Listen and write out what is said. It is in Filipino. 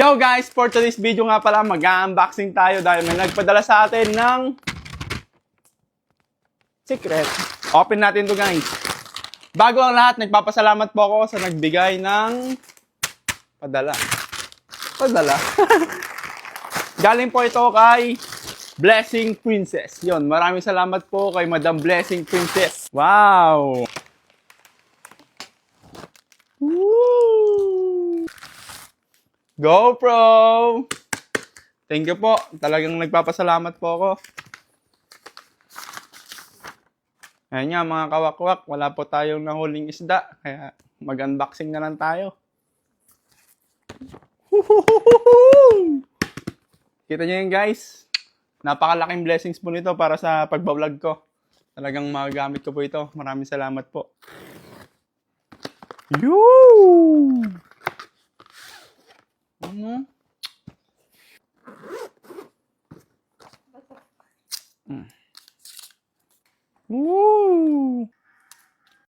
Yo guys, for today's video nga pala, mag-unboxing tayo dahil may nagpadala sa atin ng secret. Open natin to guys. Bago ang lahat, nagpapasalamat po ako sa nagbigay ng padala. Galing po ito kay Blessing Princess. Yon, maraming salamat po kay Madam Blessing Princess. Wow! Woo! GoPro! Thank you po. Talagang nagpapasalamat po ako. Ayan nga mga kawakwak, wala po tayong nahuling isda. Kaya mag-unboxing na lang tayo. Kita nyo yun guys. Napakalaking blessings po nito para sa pagbablog ko. Talagang magagamit ko po ito. Maraming salamat po. Yoo! Ano? Woo!